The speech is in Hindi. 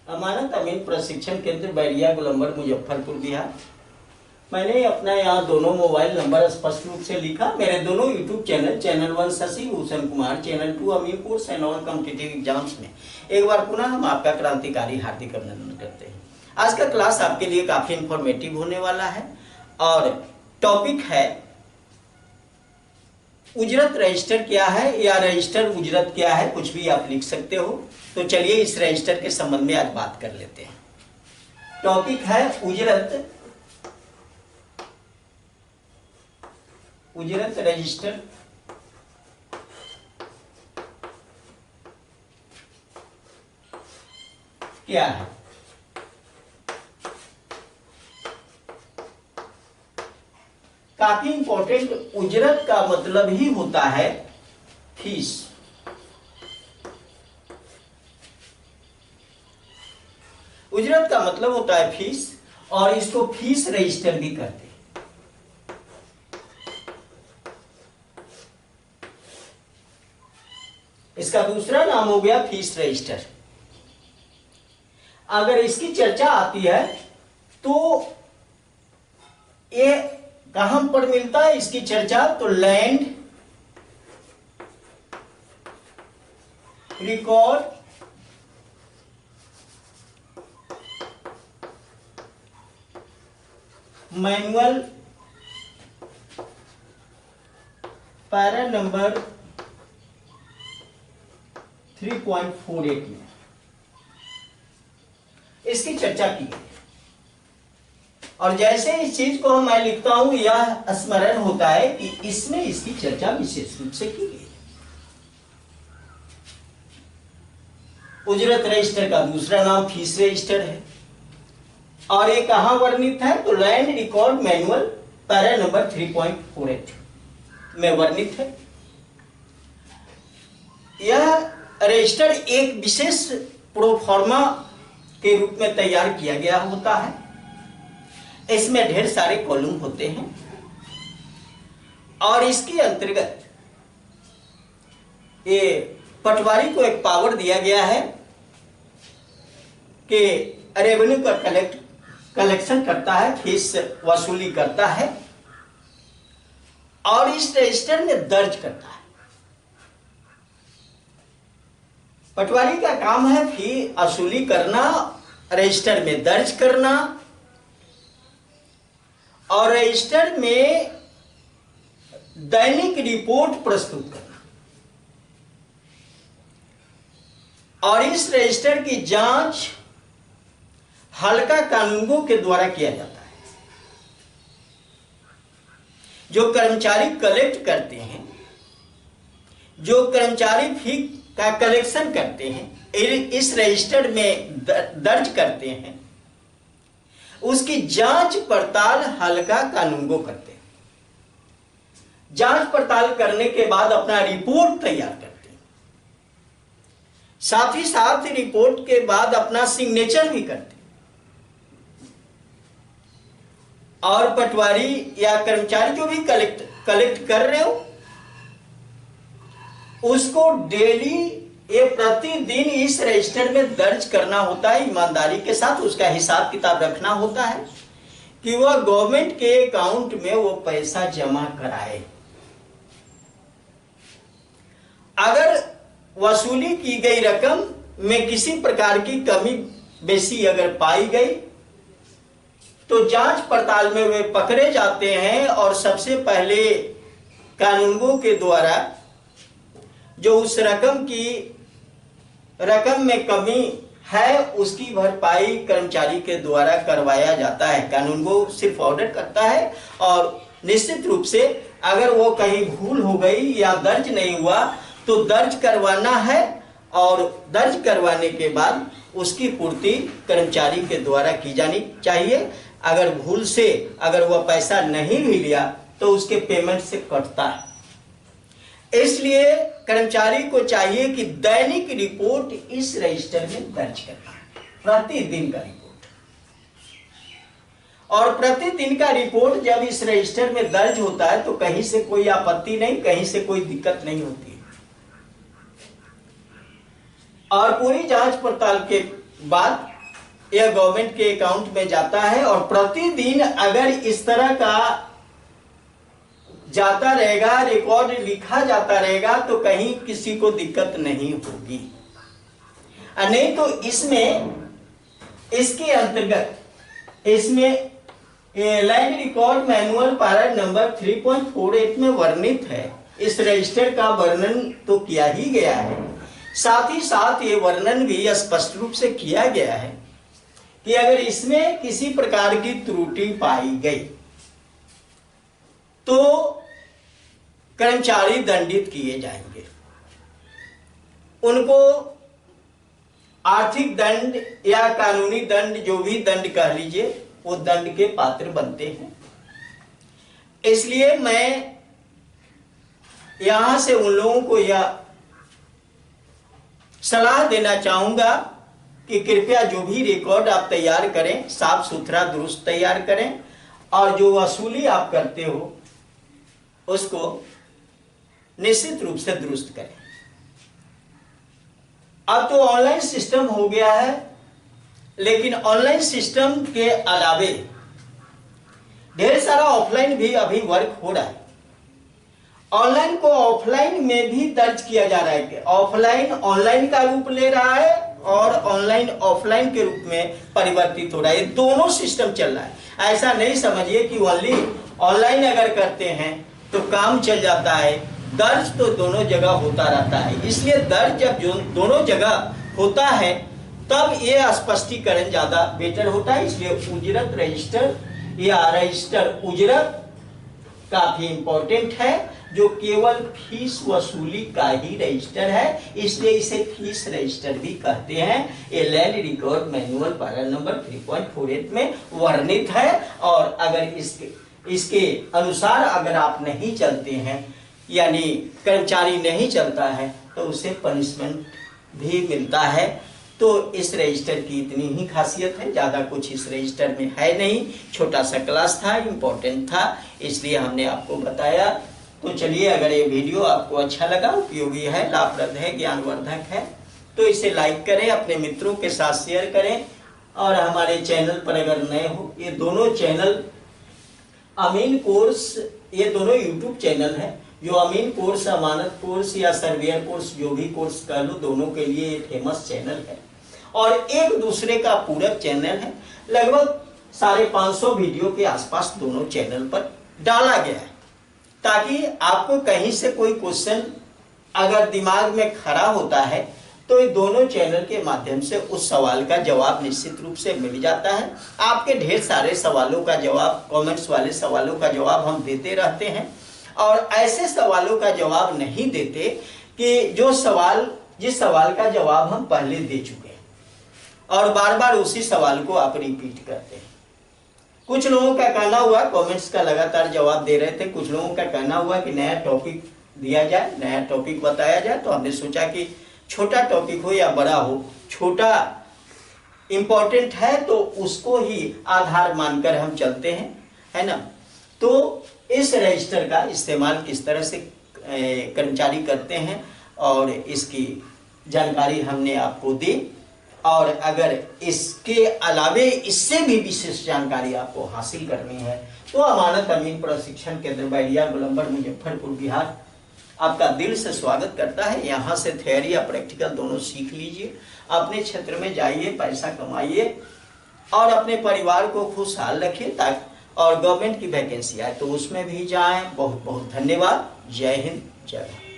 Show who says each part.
Speaker 1: अमानत अमीन प्रशिक्षण केंद्र बैरिया गोलंबर मुजफ्फरपुर बिहार। मैंने अपना यहाँ दोनों मोबाइल नंबर स्पष्ट रूप से लिखा। मेरे दोनों YouTube channel, channel 1 Shashi Bhushan Kumar, channel 2 Amirpur and all competitive exams में एक बार पुनः हम आपका क्रांतिकारी हार्दिक अभिनंदन करते हैं। आज का क्लास आपके लिए काफी इंफॉर्मेटिव होने वाला है और टॉपिक है उजरत रजिस्टर क्या है या रजिस्टर उजरत क्या है, कुछ भी आप लिख सकते हो। तो चलिए इस रजिस्टर के संबंध में आज बात कर लेते हैं। टॉपिक है उजरत रजिस्टर क्या है। काफी इंपॉर्टेंट, उजरत का मतलब ही होता है फीस। उजरत का मतलब होता है फीस और इसको फीस रजिस्टर भी कहते हैं। इसका दूसरा नाम हो गया फीस रजिस्टर। अगर इसकी चर्चा आती है तो ये कहां पर मिलता है इसकी चर्चा, तो land record manual para number 3.48 में इसकी चर्चा की गई। और जैसे इस चीज को मैं लिखता हूं यह स्मरण होता है कि इसमें इसकी चर्चा विशेष रूप से की गई। उजरत रजिस्टर का दूसरा नाम फीस रजिस्टर है और ये कहां वर्णित है, तो land record manual para number 3.48 में वर्णित है। यह रजिस्टर एक विशेष प्रोफॉर्मा के रूप में तैयार किया गया होता है। इसमें ढेर सारे कॉलम होते हैं और इसके अंतर्गत ये पटवारी को एक पावर दिया गया है कि रेवेन्यू का कलेक्शन करता है, फीस वसूली करता है और इस रजिस्टर में दर्ज करता है। पटवारी का काम है फी वसूली करना, रजिस्टर में दर्ज करना और रजिस्टर में दैनिक रिपोर्ट प्रस्तुत करना और इस रजिस्टर की जांच हल्का कानूनगो के द्वारा किया जाता है। जो कर्मचारी कलेक्ट करते हैं, जो कर्मचारी फी का कलेक्शन करते हैं, इस रजिस्टर में दर्ज करते हैं, उसकी जांच पड़ताल हल्का कानूनगो करते हैं। जांच पड़ताल करने के बाद अपना रिपोर्ट तैयार करते हैं, साथ ही साथ रिपोर्ट के बाद अपना सिग्नेचर भी करते हैं और पटवारी या कर्मचारी जो भी कलेक्ट कर रहे हो उसको डेली ये प्रतिदिन इस रजिस्टर में दर्ज करना होता है। ईमानदारी के साथ उसका हिसाब किताब रखना होता है कि वह गवर्नमेंट के अकाउंट में वो पैसा जमा कराए। अगर वसूली की गई रकम में किसी प्रकार की कमी बेसी अगर पाई गई तो जांच पड़ताल में वे पकड़े जाते हैं और सबसे पहले कानूनगो के द्वारा जो उस रकम में कमी है उसकी भरपाई कर्मचारी के द्वारा करवाया जाता है। कानूनगो सिर्फ ऑर्डर करता है और निश्चित रूप से अगर वो कहीं भूल हो गई या दर्ज नहीं हुआ तो दर्ज करवाना है और दर्ज करवाने के बाद उसकी पूर्ति कर्मचारी के द्वारा की जानी चाहिए। अगर भूल से अगर वह पैसा नहीं भी लिया तो उसके पेमेंट से कटता है। इसलिए कर्मचारी को चाहिए कि दैनिक रिपोर्ट इस रजिस्टर में दर्ज करना, प्रतिदिन का रिपोर्ट। और प्रतिदिन का रिपोर्ट जब इस रजिस्टर में दर्ज होता है तो कहीं से कोई आपत्ति नहीं, कहीं से कोई दिक्कत नहीं होती है। और पूरी जांच पड़ताल के बाद यह गवर्नमेंट के अकाउंट में जाता है और प्रतिदिन अगर इस तरह का जाता रहेगा, रिकॉर्ड लिखा जाता रहेगा तो कहीं किसी को दिक्कत नहीं होगी। नहीं तो इसमें इसके अंतर्गत इसमें लैंड रिकॉर्ड मैनुअल पारा नंबर 3.48 में वर्णित है, इस रजिस्टर का वर्णन तो किया ही गया है। साथ ही साथ ये वर्णन भी स्पष्ट रूप से किया गया है कि अगर इसमें किसी प्रकार की त्रुटि पाई गई तो कर्मचारी दंडित किए जाएंगे। उनको आर्थिक दंड या कानूनी दंड, जो भी दंड कह लीजिए, वो दंड के पात्र बनते हैं। इसलिए मैं यहां से उन लोगों को यह सलाह देना चाहूंगा कि कृपया जो भी रिकॉर्ड आप तैयार करें, साफ सुथरा दुरुस्त तैयार करें और जो वसूली आप करते हो उसको निश्चित रूप से दुरुस्त करें। अब तो ऑनलाइन सिस्टम हो गया है, लेकिन ऑनलाइन सिस्टम के अलावे ढेर सारा ऑफलाइन भी अभी वर्क हो रहा है। ऑनलाइन को ऑफलाइन में भी दर्ज किया जा रहा है कि ऑफलाइन ऑनलाइन का रूप ले रहा है और ऑनलाइन ऑफलाइन के रूप में परिवर्तित हो रहा है। ये दोनों सिस्टम चल रहा है। ऐसा नहीं समझिए कि ओनली ऑनलाइन अगर करते हैं तो काम चल जाता है। दर्ज तो दोनों जगह होता रहता है। इसलिए दर्ज जब दोनों जगह होता है तब ये स्पष्टीकरण ज्यादा बेटर होता है। इसलिए उजरत रजिस्टर या रजिस्टर उजरत काफी इंपॉर्टेंट है, जो केवल फीस वसूली का ही रजिस्टर है। इसलिए इसे फीस रजिस्टर भी कहते हैं। ये लैंड रिकॉर्ड मैनुअल पारा नंबर 3.48 में वर्णित है और अगर इसके अनुसार अगर आप नहीं चलते हैं, यानी कर्मचारी नहीं चलता है, तो उसे पनिशमेंट भी मिलता है। तो इस रजिस्टर की इतनी ही खासियत है, ज़्यादा कुछ इस रजिस्टर में है नहीं। छोटा सा क्लास था, इम्पोर्टेंट था, इसलिए हमने आपको बताया। तो चलिए, अगर ये वीडियो आपको अच्छा लगा, उपयोगी है, लाभप्रद है, ज्ञानवर्धक है, तो इसे लाइक करें, अपने मित्रों के साथ शेयर करें। और हमारे चैनल पर अगर नए हो, ये दोनों चैनल अमीन कोर्स, ये दोनों यूट्यूब चैनल है। जो अमीन कोर्स, अमानत कोर्स या सर्वेयर कोर्स, जो भी कोर्स कर लो, दोनों के लिए ये फेमस चैनल है और एक दूसरे का पूरक चैनल है। लगभग 550 वीडियो के आसपास दोनों चैनल पर डाला गया है, ताकि आपको कहीं से कोई क्वेश्चन अगर दिमाग में खड़ा होता है तो ये दोनों चैनल के माध्यम से उस सवाल का जवाब निश्चित रूप से मिल जाता है। आपके ढेर सारे सवालों का जवाब, कमेंट्स वाले सवालों का जवाब हम देते रहते हैं और ऐसे सवालों का जवाब नहीं देते कि जिस सवाल का जवाब हम पहले दे चुके हैं और बार बार उसी सवाल को आप रिपीट करते हैं। कुछ लोगों का कहना हुआ, कमेंट्स का लगातार जवाब दे रहे थे, कुछ लोगों का कहना हुआ कि नया टॉपिक दिया जाए, नया टॉपिक बताया जाए। तो हमने सोचा कि छोटा टॉपिक हो या बड़ा हो, छोटा इंपॉर्टेंट है तो उसको ही आधार मानकर हम चलते हैं, है ना। तो इस रजिस्टर का इस्तेमाल किस तरह से कर्मचारी करते हैं और इसकी जानकारी हमने आपको दी। और अगर इसके अलावे इससे भी विशेष जानकारी आपको हासिल करनी है तो अमानत अमीन प्रशिक्षण केंद्र बैरिया गोलंबर मुजफ्फरपुर बिहार आपका दिल से स्वागत करता है। यहाँ से थ्योरी या प्रैक्टिकल दोनों सीख लीजिए, अपने क्षेत्र में जाइए, पैसा कमाइए और अपने परिवार को खुशहाल रखिए, ताकि और गवर्नमेंट की वैकेंसी आए तो उसमें भी जाएं। बहुत बहुत धन्यवाद। जय हिंद, जय भारत।